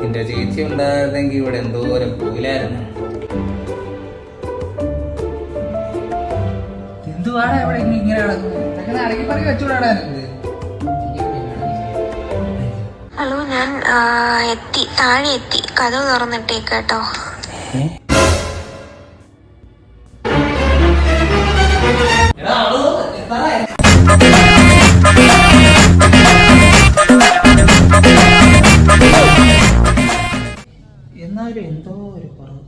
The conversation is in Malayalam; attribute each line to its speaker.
Speaker 1: നിന്റെ ചേച്ചി ഉണ്ടായിരുന്നെങ്കിൽ ഇവിടെ എന്തോരം പോയില്ലായിരുന്നു.
Speaker 2: എന്തുവാടാ ഇവിടെ ഇങ്ങനെ കിടക്കുന്നത്? അടക്കി പറക്കി വെച്ചുകൂടാടാ.
Speaker 3: ഹലോ, ഞാൻ താഴെ എത്തി. കഥവ് തുറന്നിട്ടേക്ക് കേട്ടോ.
Speaker 2: എന്നാലും എന്തോ ഒരു കുറവ്.